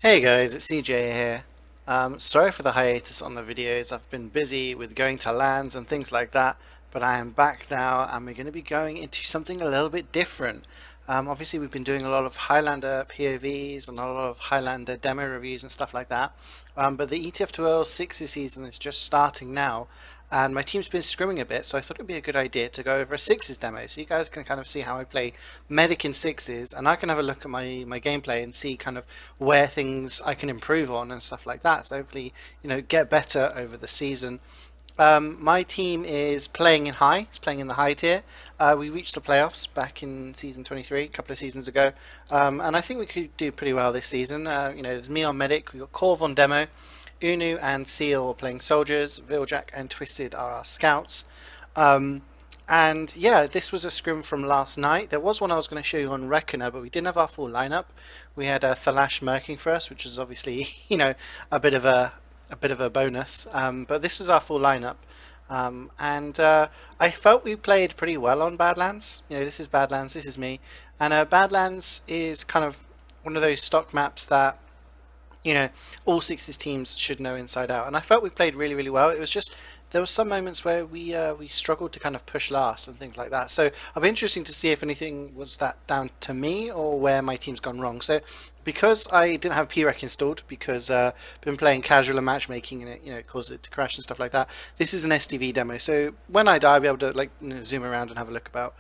Hey guys, it's CJ here. Sorry for the hiatus on the videos. I've been busy with going to lands and things like that, but I am back now and we're going to be going into something a little bit different. Obviously we've been doing a lot of Highlander POVs and a lot of Highlander demo reviews and stuff like that, but the ETF2L 60 season is just starting now and my team's been scrimming a bit, so I thought it would be a good idea to go over a sixes demo so you guys can kind of see how I play medic in sixes, and I can have a look at my gameplay and see kind of where things I can improve on and stuff like that, so hopefully get better over the season. My team is playing in high. It's playing in the high tier. We reached the playoffs back in season 23, a couple of seasons ago, and I think we could do pretty well this season. There's me on medic. We've got Corv on demo. Unu and Seal are playing soldiers. Viljack and Twisted are our scouts. And yeah, this was a scrim from last night. There was one I was going to show you on Reckoner, but we didn't have our full lineup. We had Thalash murking for us, which is obviously a bit of a bonus. But this was our full lineup, and I felt we played pretty well on Badlands. This is Badlands. This is me, and Badlands is kind of one of those stock maps that all Sixes teams should know inside out, and I felt we played really well. It was just there were some moments where we struggled to kind of push last and things like that. So I'll be interesting to see if anything was that down to me or where my team's gone wrong. So because I didn't have PREC installed, because I've been playing casual and matchmaking and it caused it to crash and stuff like that, this is an SDV demo. So when I die, I'll be able to zoom around and have a look about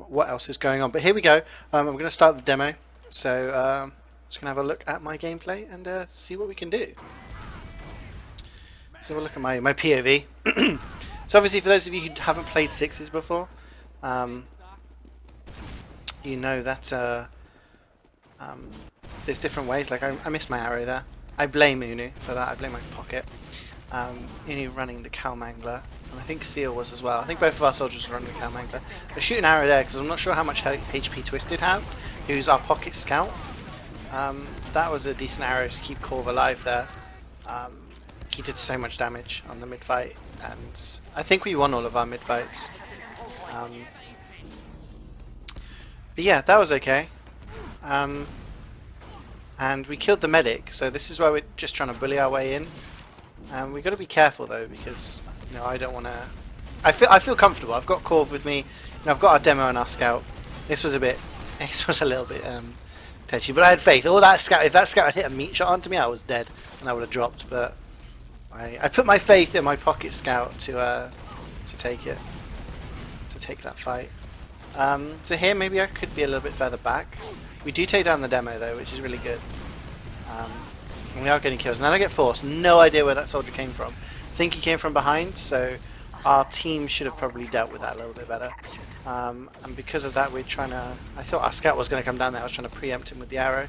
what else is going on. But here we go. I'm going to start the demo. So just going to have a look at my gameplay and see what we can do. So we'll look at my POV. So obviously for those of you who haven't played sixes before, you know that there's different ways. Like I missed my arrow there. I blame Unu for that. I blame my pocket. Unu running the Cow Mangler, and I think Seal was as well. I think both of our soldiers were running the Cow Mangler. I shoot an arrow there because I'm not sure how much HP Twisted had, who's our pocket scout. That was a decent arrow to keep Corv alive there. He did so much damage on the mid fight, and I think we won all of our mid fights. But yeah, that was okay. And we killed the medic, so this is why we're just trying to bully our way in. We've got to be careful though, because I don't want to. I feel comfortable. I've got Corv with me. I've got our demo and our scout. This was a little bit touchy, but I had faith. All that scout, if that scout had hit a meat shot onto me, I was dead and I would have dropped. But I put my faith in my pocket scout to take it, to take that fight. So here maybe I could be a little bit further back. We do take down the demo though, which is really good. And we are getting kills. And then I get forced. No idea where that soldier came from. I think he came from behind, so our team should have probably dealt with that a little bit better. And because of that, we're trying to. I thought our scout was going to come down there. I was trying to preempt him with the arrow.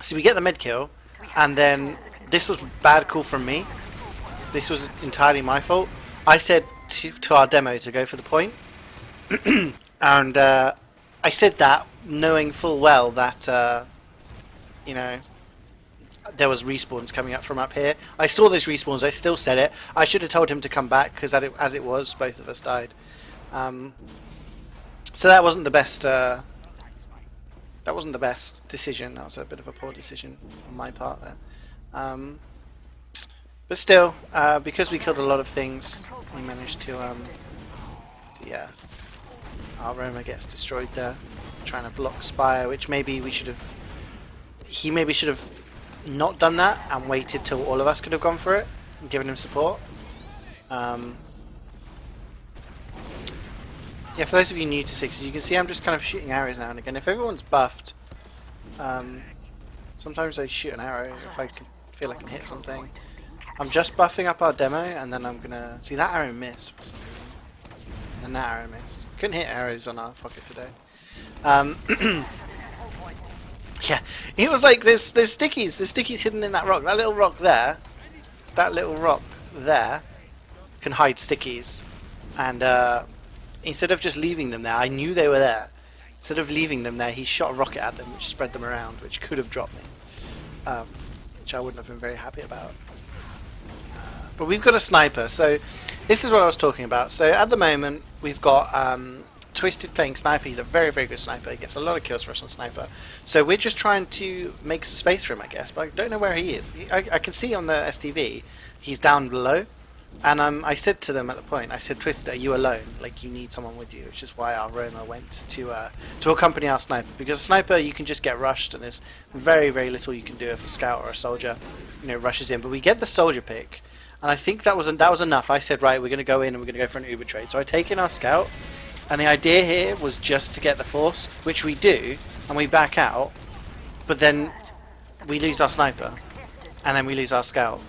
So we get the mid kill, and then this was bad call from me. This was entirely my fault. I said to our demo to go for the point, and I said that knowing full well that there was respawns coming up from up here. I saw those respawns. I still said it. I should have told him to come back because as it was, both of us died. So that wasn't the best. That wasn't the best decision. That was a bit of a poor decision on my part there. But still, because we killed a lot of things, we managed to. Yeah, our Roma gets destroyed there, trying to block Spire, which maybe we should have. He maybe should have not done that and waited till all of us could have gone for it and given him support. Yeah, for those of you new to sixes, you can see I'm just kind of shooting arrows now and again. If everyone's buffed, sometimes I shoot an arrow if I can feel I can hit something. I'm just buffing up our demo, and then I'm gonna see that arrow miss for some reason. And that arrow missed. Couldn't hit arrows on our pocket today. Yeah, it was like there's stickies hidden in that rock. That little rock there can hide stickies, and instead of just leaving them there, I knew they were there. Instead of leaving them there, he shot a rocket at them, which spread them around, which could have dropped me, which I wouldn't have been very happy about. But we've got a sniper, so this is what I was talking about. So at the moment, we've got Twisted playing sniper. He's a very, very good sniper. He gets a lot of kills for us on sniper. So we're just trying to make some space for him, I guess. But I don't know where he is. I can see on the STV he's down below. And I said to them at the point, I said, Twisted, are you alone? Like, you need someone with you, which is why our Roma went to accompany our sniper. Because a sniper, you can just get rushed, and there's very, very little you can do if a scout or a soldier, rushes in. But we get the soldier pick, and I think that was enough. I said, right, we're going to go in and we're going to go for an Uber trade. So I take in our scout, and the idea here was just to get the force, which we do, and we back out, but then we lose our sniper, and then we lose our scout.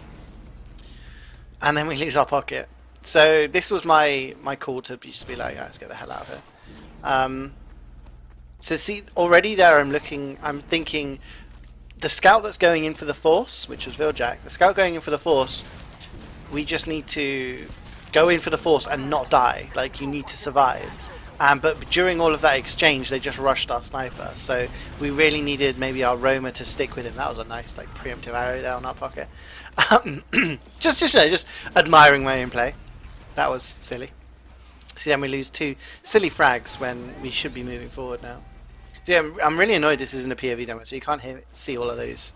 And then we lose our pocket. So this was my call to just be like, yeah, let's get the hell out of here. So see, already there I'm thinking the scout that's going in for the force, which was Viljack, the scout going in for the force, we just need to go in for the force and not die. Like, you need to survive. But during all of that exchange, they just rushed our sniper. So we really needed maybe our Roma to stick with him. That was a nice, like, preemptive arrow there on our pocket. Just admiring my own play. That was silly. See, then we lose 2 silly frags when we should be moving forward now. See, I'm really annoyed this isn't a POV demo, so you can't see all of those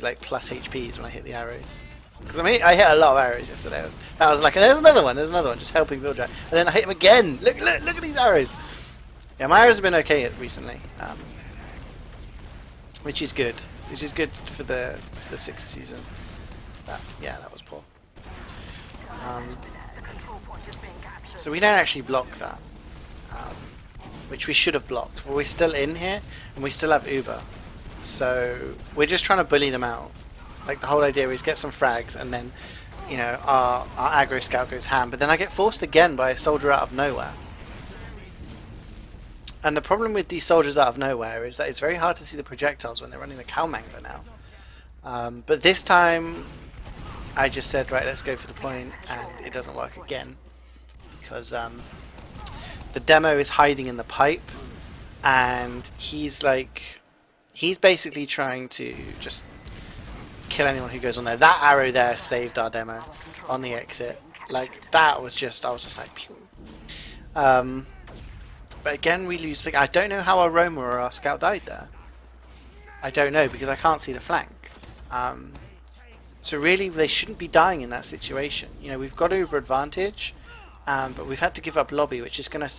like plus HPs when I hit the arrows. Because I mean, I hit a lot of arrows yesterday. That was like, there's another one, just helping build Jack. And then I hit him again. Look at these arrows. Yeah, my arrows have been okay recently, which is good. Which is good for the 6th season. That was poor. So we don't actually block that, which we should have blocked. But we're still in here, and we still have Uber. So we're just trying to bully them out. Like, the whole idea is get some frags, and then, our aggro scout goes ham. But then I get forced again by a soldier out of nowhere. And the problem with these soldiers out of nowhere is that it's very hard to see the projectiles when they're running the Cowmangler now. But this time, I just said, right, let's go for the point, and it doesn't work again. Because the demo is hiding in the pipe, and he's basically trying to just kill anyone who goes on there. That arrow there saved our demo on the exit. Like, that was just, I was just like, pew. But again, we lose the, I don't know how our Roma or our scout died there. I don't know, because I can't see the flank. So really, they shouldn't be dying in that situation. We've got Uber advantage, but we've had to give up lobby, which is gonna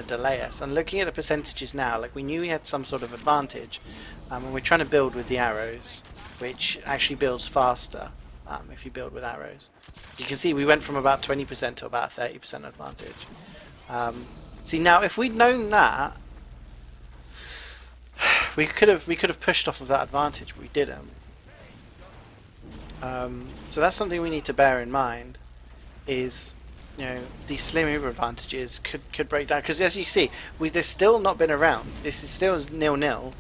delay us. And looking at the percentages now, like, we knew we had some sort of advantage, and we're trying to build with the arrows, which actually builds faster if you build with arrows. You can see we went from about 20% to about 30% advantage. See, now if we'd known that, we could have pushed off of that advantage, but we didn't. So that's something we need to bear in mind. Is these slim Uber advantages could break down, because as you see, they've still not been around. This is still 0-0.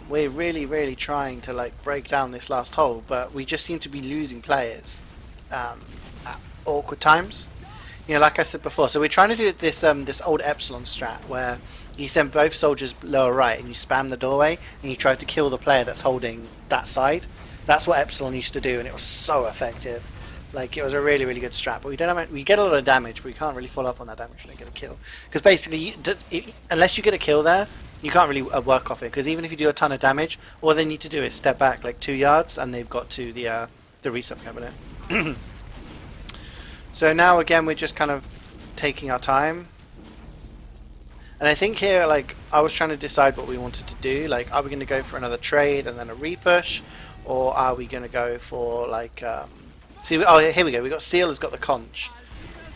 We're really trying to like break down this last hole, but we just seem to be losing players at awkward times. Like I said before, so we're trying to do this this old Epsilon strat where you send both soldiers lower right and you spam the doorway and you try to kill the player that's holding that side. That's what Epsilon used to do, and it was so effective. Like, it was a really good strat, but we get a lot of damage, but we can't really follow up on that damage and get a kill. Because basically, unless you get a kill there, you can't really work off it. Because even if you do a ton of damage, all they need to do is step back like 2 yards, and they've got to the reset cabinet. So now again, we're just kind of taking our time. And I think here, like, I was trying to decide what we wanted to do. Like, are we going to go for another trade and then a repush, or are we going to go for like? See, here we go. We got Seal has got the conch.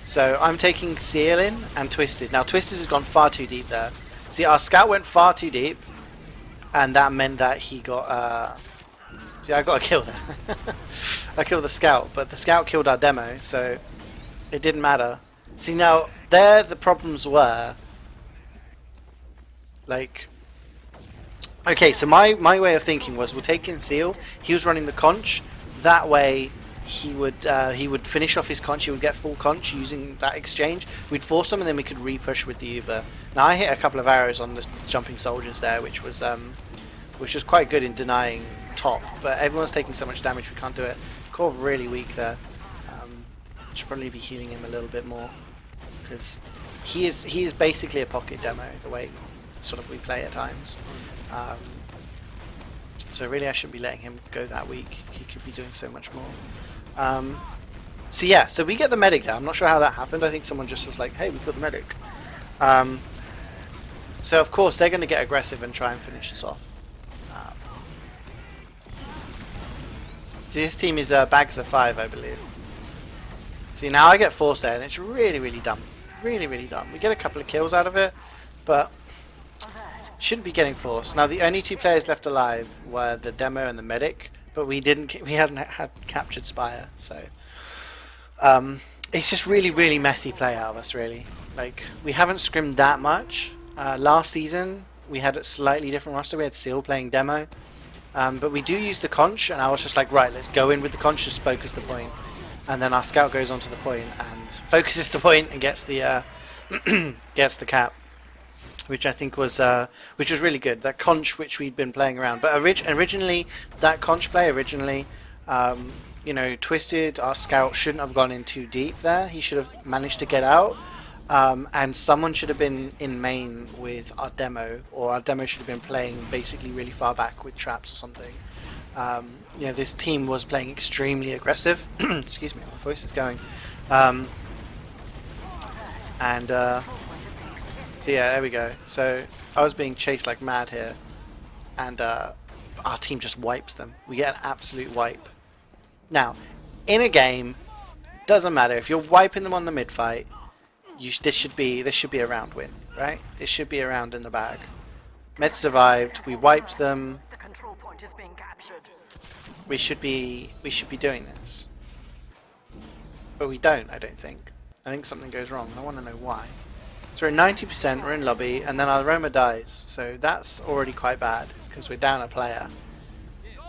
So I'm taking Seal in and Twisted. Now Twisted has gone far too deep there. See, our scout went far too deep, and that meant that he got. See, I got a kill there. I killed the scout, but the scout killed our demo, so it didn't matter. See, now there the problems were. Like, okay, so my way of thinking was we're taking Seal. He was running the conch. That way, he would finish off his conch. He would get full conch using that exchange. We'd force him, and then we could repush with the Uber. Now I hit a couple of arrows on the jumping soldiers there, which was quite good in denying top. But everyone's taking so much damage, we can't do it. Corv really weak there. Should probably be healing him a little bit more, because he is basically a pocket demo the way sort of we play at times. So really I shouldn't be letting him go that weak. He could be doing so much more. So yeah, so we get the medic there. I'm not sure how that happened. I think someone just was like, hey, we got the medic. So of course they're going to get aggressive and try and finish us off. This team is bags of 5, I believe. See, now I get forced there, and it's really, really dumb. Really, really dumb. We get a couple of kills out of it, but shouldn't be getting forced. Now the only 2 players left alive were the demo and the medic, but we hadn't had captured Spire, so it's just really, really messy play out of us, really. Like, we haven't scrimmed that much. Last season we had a slightly different roster. We had Seal playing demo, but we do use the conch, and I was just like, right, let's go in with the conch, just focus the point. And then our scout goes onto the point and focuses the point and gets the gets the cap, which I think was really good. That conch which we'd been playing around, but originally that conch play you know, Twisted, our scout, shouldn't have gone in too deep there. He should have managed to get out, and someone should have been in main with our demo, or our demo should have been playing basically really far back with traps or something. You know, this team was playing extremely aggressive. Excuse me, my voice is going. So yeah, there we go. So I was being chased like mad here, and our team just wipes them. We get an absolute wipe. Now, in a game, doesn't matter if you're wiping them on the mid fight. This should be a round win, right? This should be a round in the bag. Med survived. We wiped them. The control point is being captured. We should be doing this, but we don't. I don't think. I think something goes wrong. I want to know why. So we're at 90%. We're in lobby, and then our Roma dies. So that's already quite bad because we're down a player.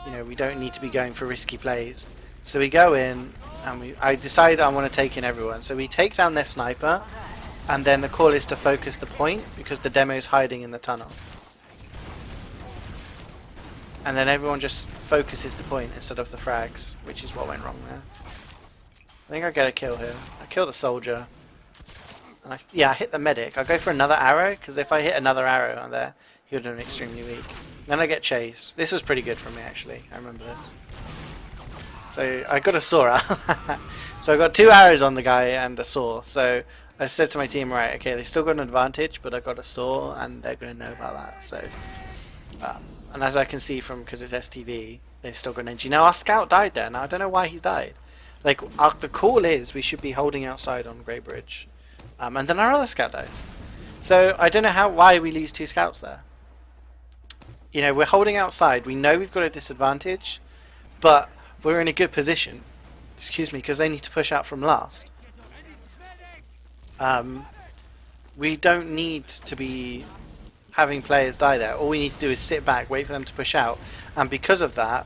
You know, we don't need to be going for risky plays. So we go in, and I decide I want to take in everyone. So we take down their sniper, and then the call is to focus the point because the demo's hiding in the tunnel. And then everyone just focuses the point instead of the frags, which is what went wrong there. I think I get a kill here. I kill the soldier. And I hit the medic. I go for another arrow, because if I hit another arrow on there, he would have been extremely weak. Then I get chase. This was pretty good for me, actually. I remember this. So I got a saw out. So I got 2 arrows on the guy and a saw. So I said to my team, right, okay, they still got an advantage, but I got a saw, and they're going to know about that. So, and as I can see from, because it's STV, they've still got an NG. Now our scout died there. Now I don't know why he's died. Like, the call is we should be holding outside on Grey Bridge, and then our other scout dies. So I don't know why we lose 2 scouts there. You know, we're holding outside. We know we've got a disadvantage, but we're in a good position. Excuse me, because they need to push out from last. We don't need to be having players die there. All we need to do is sit back, wait for them to push out, and because of that,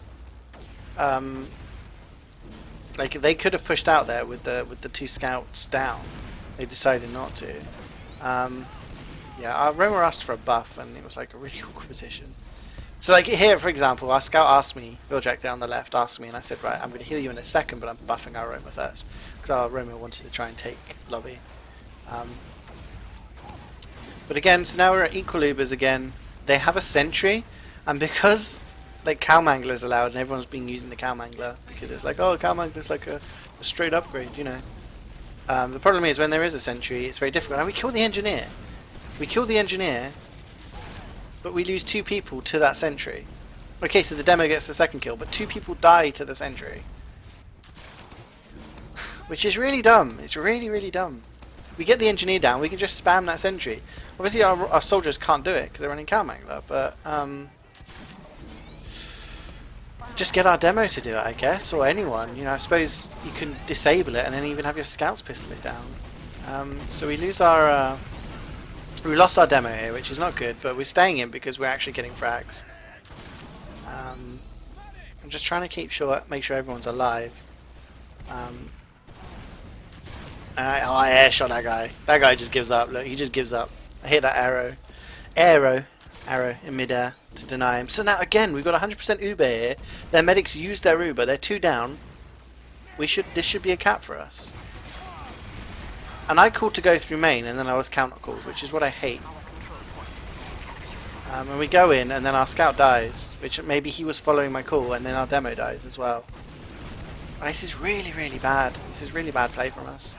like, they could have pushed out there with the 2 scouts down. They decided not to. Yeah, our Roma asked for a buff, and it was like a really awkward position. So like here, for example, our scout asked me, Billjack down the left asked me, and I said, right, I'm going to heal you in a second, but I'm buffing our Roma first, because our Roma wanted to try and take lobby. But again, so now we're at equal Ubers again. They have a sentry, and because like Cowmangler's allowed, and everyone's been using the Cowmangler because it's like, oh, Cowmangler's like a straight upgrade, you know. The problem is when there is a sentry, it's very difficult. And we kill the engineer. We kill the engineer, but we lose 2 people to that sentry. Okay, so the demo gets the second kill, but 2 people die to the sentry, which is really dumb. It's really, really dumb. We get the engineer down, we can just spam that sentry. Obviously our soldiers can't do it because they're running Cowmangler, but just get our demo to do it, I guess, or anyone. You know, I suppose you can disable it and then even have your scouts pistol it down. So we lose our we lost our demo here, which is not good, but we're staying in because we're actually getting frags. I'm just trying to make sure everyone's alive. I airshot that guy. That guy just gives up. Look, he just gives up. I hit that arrow in midair to deny him. So now again, we've got 100% Uber here. Their medics use their Uber. They're 2 down. This should be a cap for us. And I called to go through main, and then I was counter called, which is what I hate. And we go in, and then our scout dies, which maybe he was following my call, and then our demo dies as well. This is really, really bad. This is really bad play from us.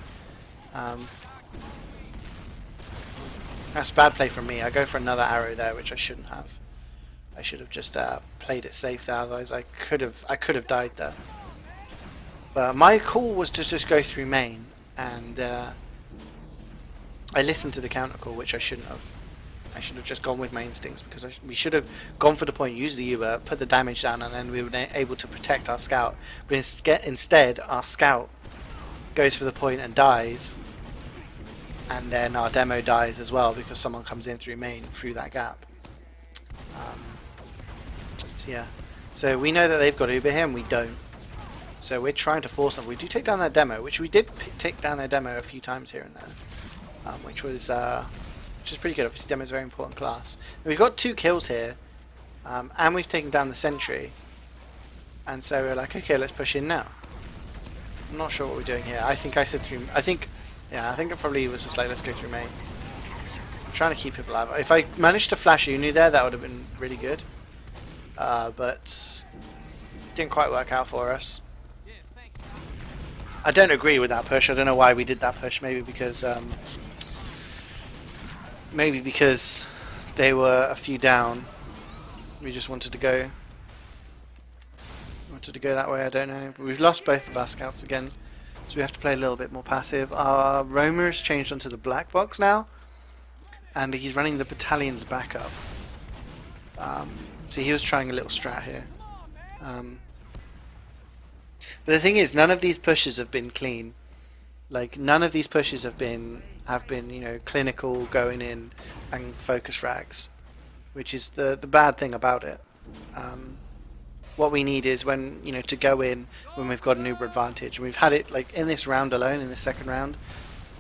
That's bad play from me. I go for another arrow there, which I shouldn't have. I should have just played it safe there, otherwise I could have died there. But my call was to just go through main, and I listened to the counter call, which I shouldn't have. I should have just gone with my instincts, because we should have gone for the point, used the Uber, put the damage down, and then we were able to protect our scout. But instead, our scout goes for the point and dies, and then our demo dies as well because someone comes in through main through that gap. So yeah, so we know that they've got Uber here and we don't. So we're trying to force them. We do take down their demo, which we did take down their demo a few times here and there, which is pretty good. Obviously, demo is a very important class. And we've got 2 kills here, and we've taken down the sentry. And so we're like, okay, let's push in now. I'm not sure what we're doing here. I think I said through. I think it probably was just like, let's go through main. I'm trying to keep people alive. If I managed to flash Unu there, that would have been really good. But didn't quite work out for us. I don't agree with that push. I don't know why we did that push. Maybe because they were a few down. We just wanted to go that way. I don't know. But we've lost both of our scouts again, so we have to play a little bit more passive. Our roamer has changed onto the black box now, and he's running the battalion's backup. So he was trying a little strat here. But the thing is, none of these pushes have been clean. Like, none of these pushes have been you know, clinical, going in and focus frags, which is the bad thing about it. What we need is when, you know, to go in when we've got an Uber advantage, and we've had it like in this round alone, in the second round,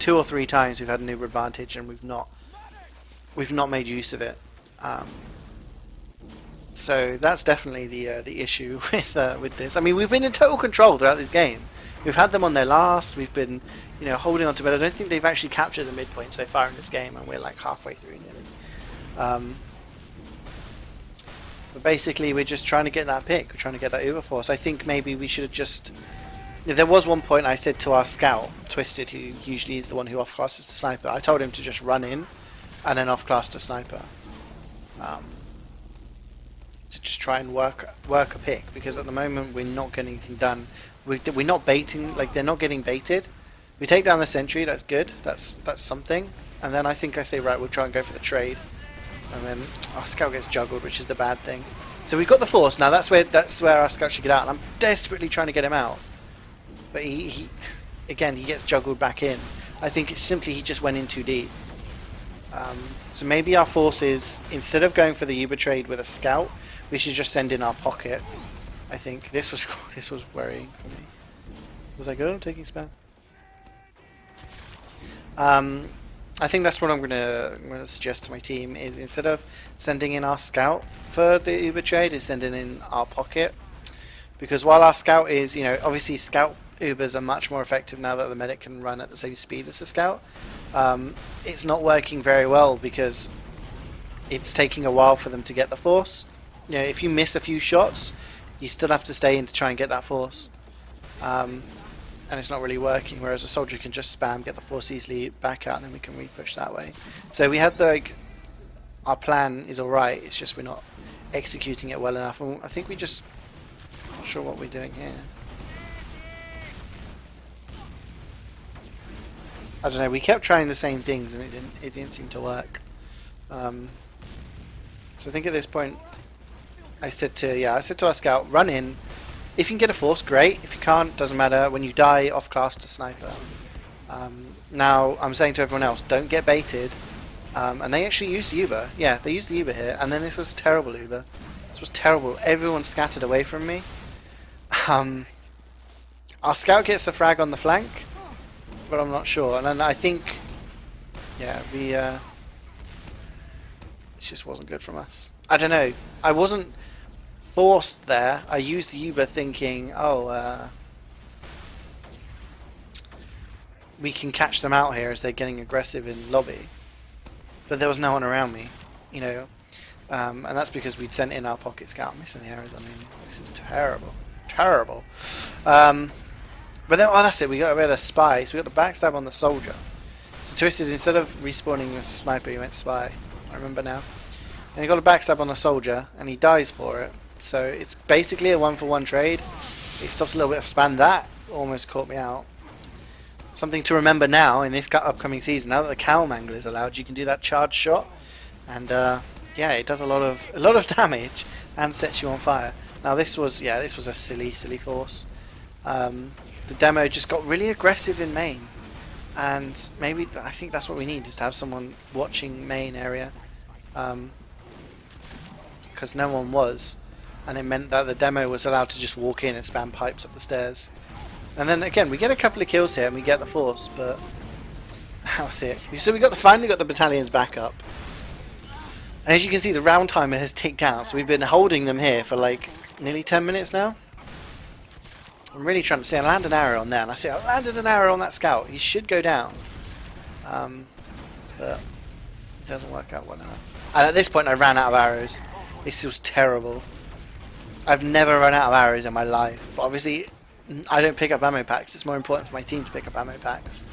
2 or 3 times we've had an Uber advantage and we've not made use of it. So that's definitely the issue with this. I mean, we've been in total control throughout this game. We've had them on their last. We've been, you know, holding on to it. I don't think they've actually captured the midpoint so far in this game, and we're like halfway through nearly. But basically, we're just trying to get that pick. We're trying to get that Uber force. I think maybe we should have just. There was one point I said to our scout, Twisted, who usually is the one who off-classes the sniper. I told him to just run in, and then off-class the sniper. To just try and work a pick, because at the moment we're not getting anything done. We're not baiting, like they're not getting baited. We take down the sentry, that's good, that's something. And then I think I say, right, we'll try and go for the trade. And then our scout gets juggled, which is the bad thing. So we've got the force now. That's where our scout should get out. And I'm desperately trying to get him out, but he again he gets juggled back in. I think it's simply he just went in too deep. So maybe our force is, instead of going for the Uber trade with a scout, we should just send in our pocket. I think this was worrying for me. Was I good on taking spam? I think that's what I'm gonna suggest to my team, is instead of sending in our scout for the Uber trade, is sending in our pocket. Because while our scout is, you know, obviously scout Ubers are much more effective now that the medic can run at the same speed as the scout. It's not working very well because it's taking a while for them to get the force. You know, if you miss a few shots, you still have to stay in to try and get that force. And it's not really working, whereas a soldier can just spam, get the force easily back out, and then we can re-push that way. So we had our plan is alright, it's just we're not executing it well enough, and I think we just, not sure what we're doing here. I don't know, we kept trying the same things and it didn't seem to work. So I think at this point I said to our scout, run in. If you can get a force, great. If you can't, doesn't matter. When you die, off class to sniper. Now I'm saying to everyone else, don't get baited. And they actually used the Uber. Yeah, they used the Uber here. And then this was terrible Uber. This was terrible. Everyone scattered away from me. Our scout gets the frag on the flank, but I'm not sure. And then I think, yeah, it just wasn't good from us. I don't know. I wasn't forced there. I used the Uber thinking, oh, we can catch them out here as they're getting aggressive in lobby. But there was no one around me, you know. And that's because we'd sent in our pocket scout. I'm missing the arrows. I mean, this is terrible. Terrible. But then, oh, that's it. We got rid of spy. So we got the backstab on the soldier. So Twisted, instead of respawning a sniper, he went spy. I remember now. And he got a backstab on the soldier, and he dies for it. So it's basically a 1-for-1 trade. It stops a little bit of spam. That almost caught me out. Something to remember now in this upcoming season. Now that the cow mangle is allowed, you can do that charge shot, and yeah, it does a lot of damage and sets you on fire. Now this was a silly force. The demo just got really aggressive in main, and maybe I think that's what we need, is to have someone watching main area, because no one was, and it meant that the demo was allowed to just walk in and spam pipes up the stairs. And then again, we get a couple of kills here and we get the force, but that was it. So we finally got the battalions back up. And as you can see, the round timer has ticked out, so we've been holding them here for like nearly 10 minutes now. I'm really trying to see. I land an arrow on there, and I see I landed an arrow on that scout. He should go down, but it doesn't work out well enough. And at this point, I ran out of arrows. This was terrible. I've never run out of arrows in my life, but obviously I don't pick up ammo packs. It's more important for my team to pick up ammo packs.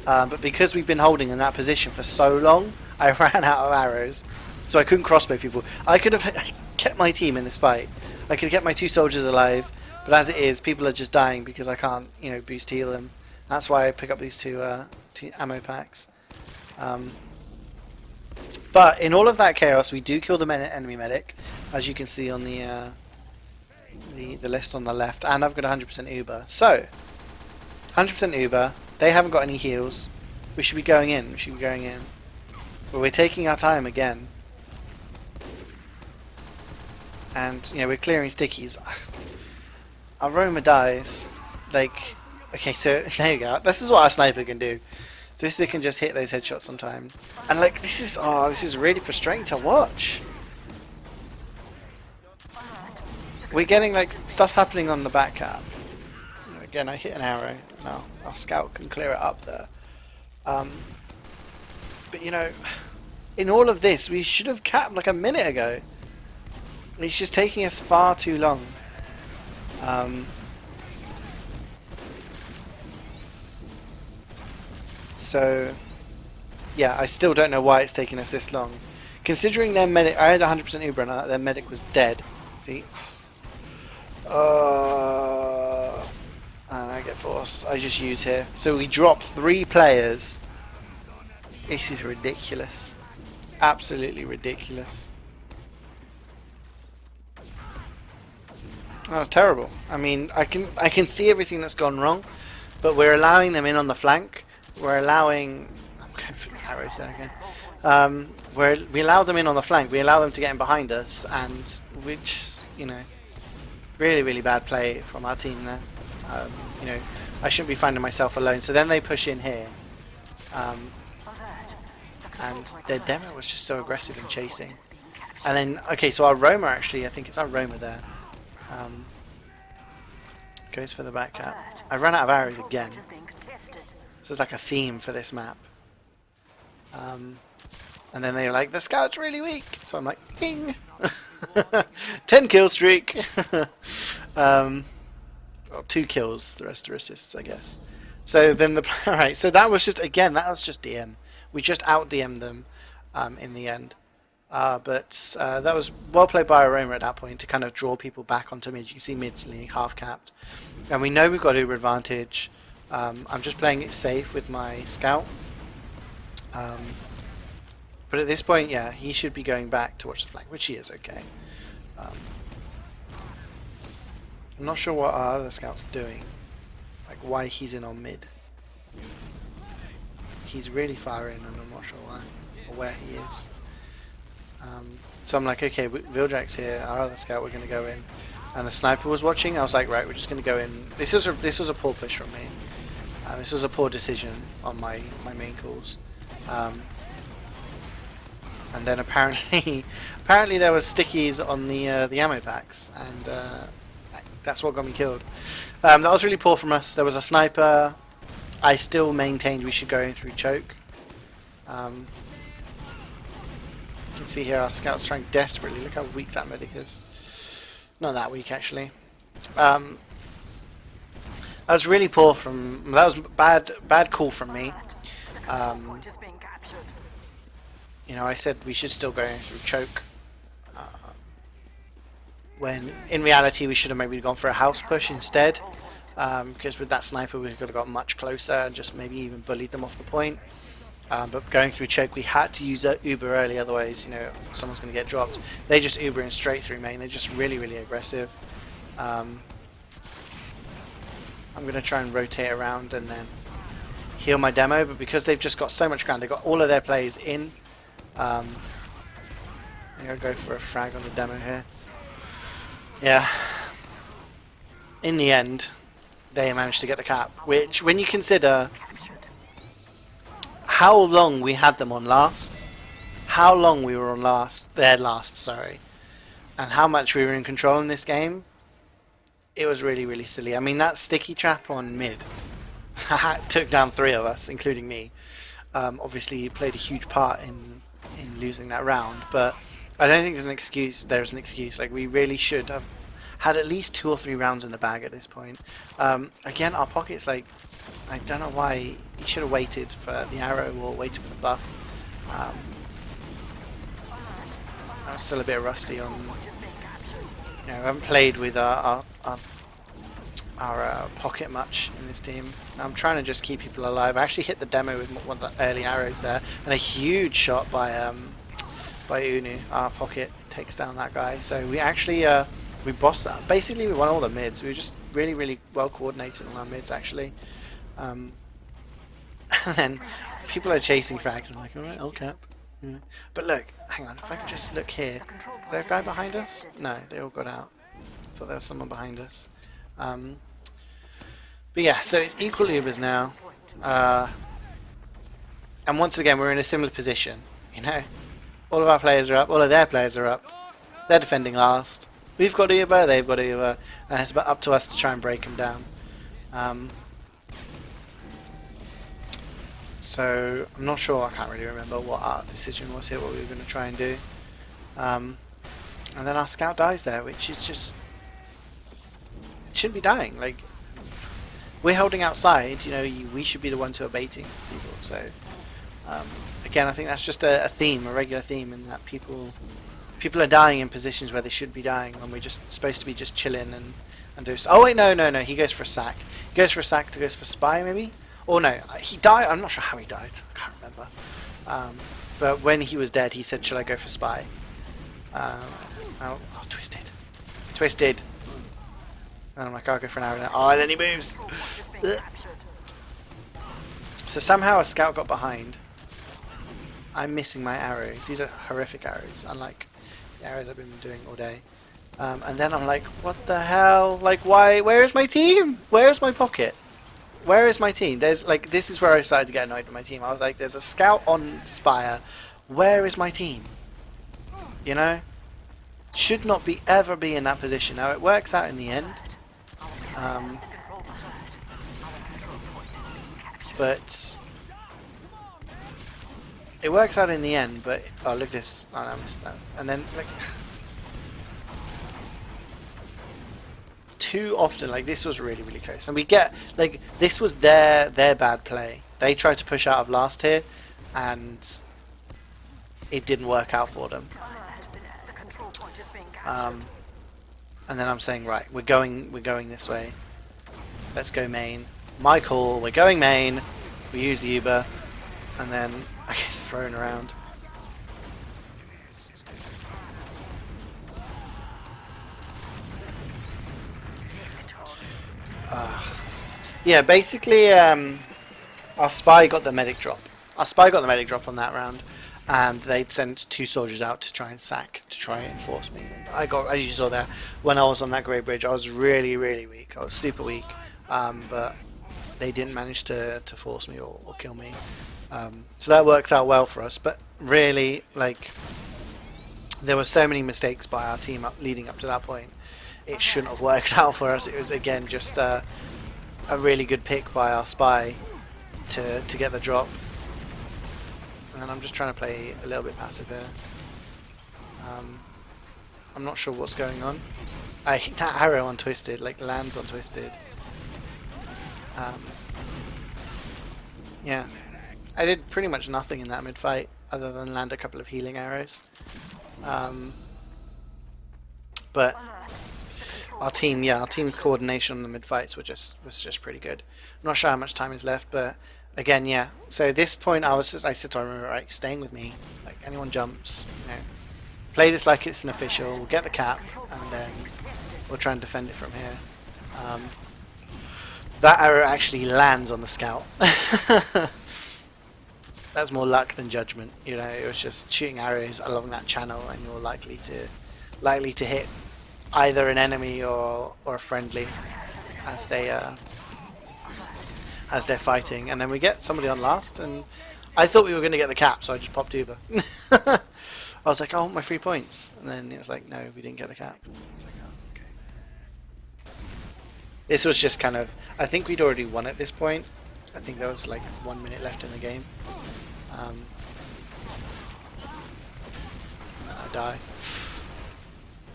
But because we've been holding in that position for so long, I ran out of arrows, so I couldn't crossbow people. I could have kept my team in this fight. I could have kept my 2 soldiers alive, but as it is, people are just dying because I can't, you know, boost heal them. That's why I pick up these two ammo packs. But in all of that chaos, we do kill the enemy medic, as you can see on the list on the left, and I've got 100% Uber. So 100% Uber. They haven't got any heals. We should be going in. But we're taking our time again, and you know, we're clearing stickies. Our Roma dies. Like, okay, so there you go. This is what our sniper can do. Twister can just hit those headshots sometimes, and like this is really frustrating to watch. We're getting like stuff's happening on the back cap. Again, I hit an arrow. Now our scout can clear it up there. But you know, in all of this, we should have capped like a minute ago. It's just taking us far too long. So yeah, I still don't know why it's taking us this long. Considering their medic, I had 100% Uber and their medic was dead. See? And I get forced. I just use here. So we drop 3 players. This is ridiculous. Absolutely ridiculous. That was terrible. I mean, I can see everything that's gone wrong, but we're allowing them in on the flank. We're allowing... I'm going for the arrows there again. We allow them in on the flank. We allow them to get in behind us, and which, you know, really bad play from our team there. You know, I shouldn't be finding myself alone. So then they push in here, and their demo was just so aggressive in chasing. And then, okay, so our Roma actually, I think it's our Roma there, goes for the back cap. I ran out of arrows again. So it's like a theme for this map. And then they were like, the scout's really weak. So I'm like, ping. 10 kill streak. Well, 2 kills, the rest are assists, I guess. So then alright, so that was just DM. We just out DM'd them in the end. But that was well played by Aroma at that point to kind of draw people back onto mid. You can see mid's half capped. And we know we've got Uber advantage. I'm just playing it safe with my scout. But at this point, yeah, he should be going back to watch the flank, which he is, okay. I'm not sure what our other scout's doing, like why he's in on mid. He's really far in, and I'm not sure why or where he is. So I'm like, okay, Vildrack's here, our other scout, we're going to go in. And the sniper was watching. I was like, right, we're just going to go in. This was a poor push from me. This was a poor decision on my main calls. And then apparently there was stickies on the ammo packs, and that's what got me killed. That was really poor from us. There was a sniper I still maintained we should go in through choke. You can see here our scout's trying desperately. Look how weak that medic is. Not that weak actually. That was really poor from. That was bad call from me. Point is being captured. You know, I said we should still go in through choke. When in reality we should have maybe gone for a house push instead. Because with that sniper we could have got much closer and just maybe even bullied them off the point. But going through choke we had to use Uber early, otherwise you know someone's going to get dropped. They just Uber in straight through main. They're just really aggressive. I'm going to try and rotate around and then heal my demo, but because they've just got so much ground, they've got all of their players in. I'm going to go for a frag on the demo here. Yeah. In the end, they managed to get the cap, which when you consider how long we had them on last, how long we were on their last, sorry, and how much we were in control in this game, it was really silly. I mean, that sticky trap on mid took down 3 of us, including me. Obviously, it played a huge part in losing that round, but I don't think there's an excuse. There's an excuse. Like, we really should have had at least 2 or 3 rounds in the bag at this point. Again, our pocket's like, I don't know why he should have waited for the arrow or waited for the buff. I was still a bit rusty on. You know, I haven't played with our pocket much in this team. I'm trying to just keep people alive. I actually hit the demo with one of the early arrows there, and a huge shot by Unu. Our pocket takes down that guy. So we actually we bossed that. Basically, we won all the mids. We were just really well coordinated on our mids actually. And then people are chasing frags. I'm like, all right, I'll cap. Yeah. But look, hang on. If I could just look here, is there a guy behind us? No, they all got out. Thought there was someone behind us. But yeah, so it's equal Ubers now, and once again we're in a similar position. You know, all of our players are up, all of their players are up. They're defending last. We've got Uber, they've got Uber, and it's up to us to try and break them down. So I'm not sure. I can't really remember what our decision was here, what we were going to try and do. And then our scout dies there, which is just, it shouldn't be dying. Like, we're holding outside, you know, we should be the ones who are baiting people. So again, I think that's just a theme, a regular theme, in that people are dying in positions where they should be dying when we're just supposed to be just chilling and do stuff. Oh wait, no, he goes for a sack. He goes for a sack to goes for spy maybe. Or no, he died. I'm not sure how he died. I can't remember. But when he was dead, he said, "Shall I go for spy?" Twisted. And I'm like, I'll go for an arrow now. Oh, and then he moves. So somehow a scout got behind. I'm missing my arrows. These are horrific arrows, unlike the arrows I've been doing all day. And then I'm like, what the hell? Like, why? Where is my team? Where is my pocket? Where is my team? There's like, this is where I started to get annoyed with my team. I was like, there's a scout on Spire. Where is my team? You know? Should not be ever be in that position. Now it works out in the end. But it works out in the end, but oh, look at this. Oh, no, I missed that. And then like too often, like, this was really close, and we get like, this was their bad play. They tried to push out of last here and it didn't work out for them. And then I'm saying, right, we're going this way. Let's go main. My call. We're going main. We use the Uber, and then I get thrown around. Yeah, basically, our spy got the medic drop. Our spy got the medic drop on that round, and they'd sent 2 soldiers out to try and sack, to try and enforce me. I got, as you saw there, when I was on that grey bridge, I was really weak. I was super weak, but they didn't manage to force me or kill me. So that worked out well for us. But really, like, there were so many mistakes by our team leading up to that point. It shouldn't have worked out for us. It was again just a really good pick by our spy to get the drop. And I'm just trying to play a little bit passive here. I'm not sure what's going on. I hit that arrow on Twisted, like lands on Twisted. Yeah, I did pretty much nothing in that mid fight other than land a couple of healing arrows. But our team coordination on the mid fights was just pretty good. I'm not sure how much time is left, but again, yeah. So this point, I said to I remember, right, staying with me. Like anyone jumps, you know, play this like it's an official. We'll get the cap, and then we'll try and defend it from here. That arrow actually lands on the scout. That's more luck than judgment, you know. It was just shooting arrows along that channel, and you're likely to hit either an enemy or a friendly as they're fighting. And then we get somebody on last, and I thought we were going to get the cap, so I just popped Uber. I was like, oh, my 3 points, and then it was like, no, we didn't get the cap. It's like, oh, okay. This was just kind of, I think we'd already won at this point. I think there was like 1 minute left in the game. I die.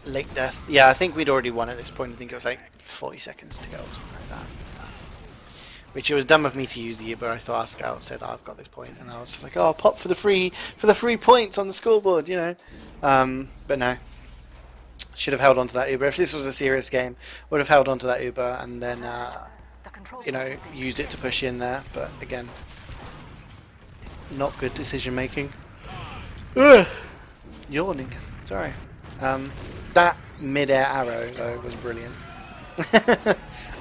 Late death. Yeah, I think we'd already won at this point. I think it was like 40 seconds to go or something like that. Which it was dumb of me to use the Uber. I thought our scout said, oh, I've got this point, and I was just like, oh, I'll pop for the free points on the scoreboard, you know. But no. Should have held on to that Uber. If this was a serious game, would have held on to that Uber and then you know, used it to push in there. But again, not good decision making. Ugh. Yawning. Sorry. That mid-air arrow though was brilliant.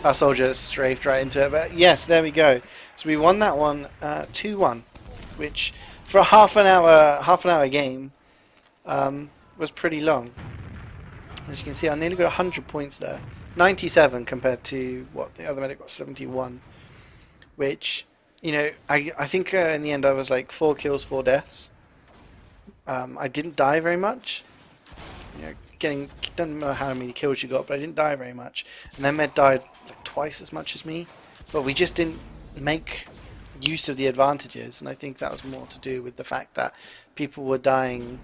Our soldier strafed right into it, but yes, there we go. So we won that one 2-1, which for a half an hour game was pretty long. As you can see, I nearly got 100 points there. 97 compared to what the other medic got, 71. Which, you know, I think in the end I was like 4 kills, 4 deaths. I didn't die very much. You know, don't know how many kills you got, but I didn't die very much. And then Med died like twice as much as me, but we just didn't make use of the advantages, and I think that was more to do with the fact that people were dying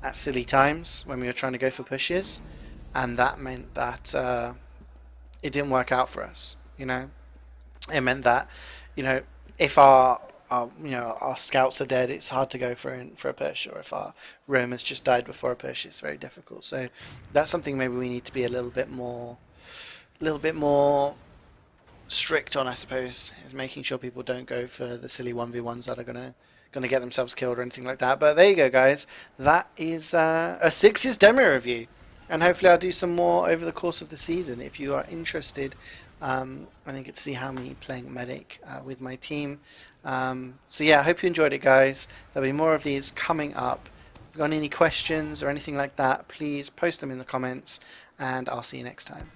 at silly times when we were trying to go for pushes, and that meant that it didn't work out for us. You know, it meant that, you know, if our scouts are dead, it's hard to go for a push, or if our roamers just died before a push, it's very difficult. So that's something maybe we need to be a little bit more strict on, I suppose, is making sure people don't go for the silly 1v1s that are gonna get themselves killed or anything like that. But there you go, guys. That is a Sixes demo review, and hopefully I'll do some more over the course of the season. If you are interested, I think it's see how me playing medic with my team. So yeah, I hope you enjoyed it, guys. There'll be more of these coming up. If you've got any questions or anything like that, please post them in the comments, and I'll see you next time.